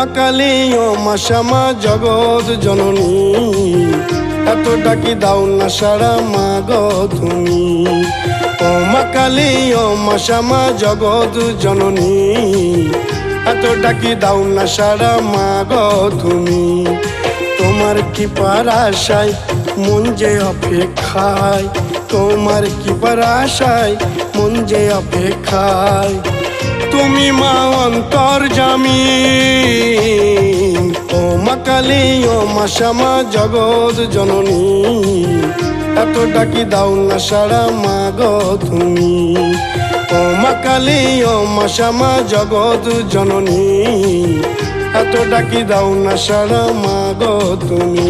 মা কালী ও মা শ্যামা জগৎ জননী, এত ডাকি দাও না সারা মা গো তুমি। ও মা কালী ও মা শ্যামা জগৎ জননী, এত ডাকি দাও না সারা মা গো তুমি। তোমার কৃপার আশায় মন যে অপেক্ষায়, তোমার কৃপার আশায় মন যে অপেক্ষায়। তুমি মা অন্তর্যামী, ও মা কালী ও মা শ্যামা জগৎ জননী, এত ডাকি দাও না সারা মা গো তুমি। ও মা কালী ও মা শ্যামা জগৎ জননী, এত ডাকি দাও না সারা মা গো তুমি।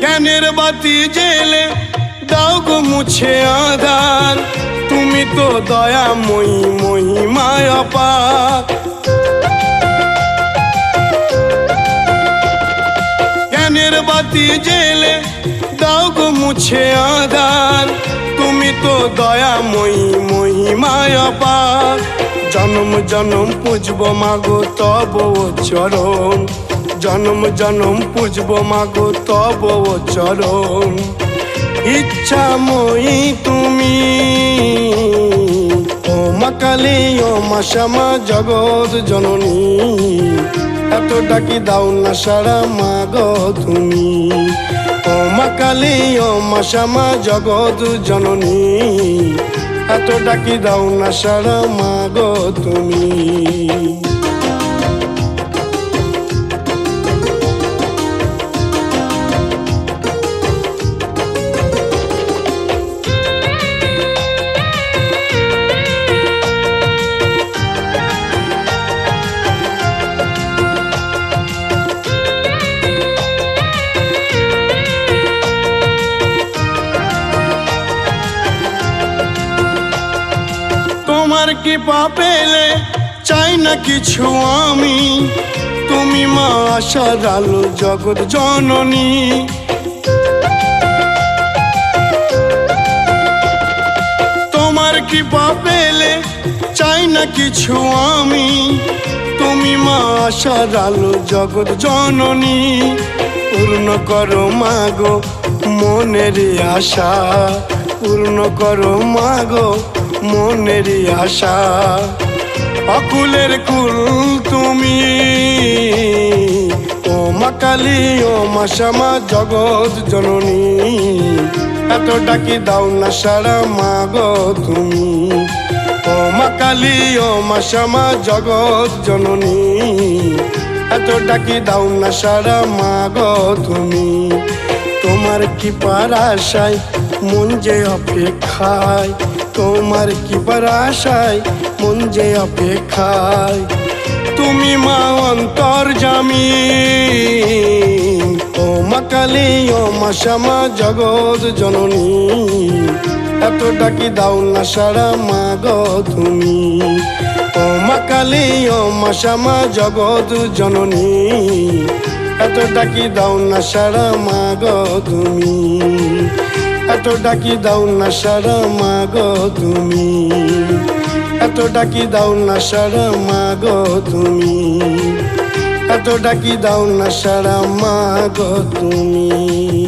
জ্ঞানের বাতি জেলে দাও গো মুছে আধার, তুমি তো দয়াময়ী মহিমায় অপার। জ্ঞানের বাতি জেলে দাও গো মুছে আধার, তুমি তো দয়াময়ী মহিমায় অপার। জনম জনম পুজব মাগো তব চরণ, জনম জনম পুজব মাগো তব চরণ। ইচ্ছাময়ী তুমি, ও মা কালী ও মা শ্যামা জগৎ জননী, এত ডাকি দাও না সারা মা গো তুমি। ও মা কালী ও মা শ্যামা জগৎ জননী, এত ডাকি দাও না সারা মা গো তুমি। তোমার কৃপা পেলে চাই না কিছু আমি, তুমি মা আশার আলো জগৎ জননী। তোমার কৃপা পেলে চাই না কিছু আমি, তুমি মা আশার আলো জগৎ জননী। পূর্ণ করো মাগো মনের আশা, পূর্ণ করো মাগো মনের আশা। অকুলের কুল তুমি, ও মা কালী ও মা শ্যামা জগৎ জননী, এত ডাকি দাও না সারা মা গো তুমি। ও মা কালী ও মা শ্যামা জগৎ জননী, এত ডাকি দাও না সারা মা গো তুমি। তোমার কৃপার আশায় মন যে অপেক্ষায়, তোমার কৃপার আশায় মন যে অপেক্ষায়। তুমি মা অন্তর্যামী, ও মা কালী ও মা শ্যামা জগৎ জননী, এত ডাকি দাও না সারা মা গো তুমি। ও মা কালী ও মা শ্যামা জগৎ জননী, এত ডাকি দাও না সারা মা গো তুমি। এত ডাকি দাও না সারা মা গো তুমি, এত ডাকি দাও না সারা মা গো তুমি, এত ডাকি দাও না সারা মা গো তুমি।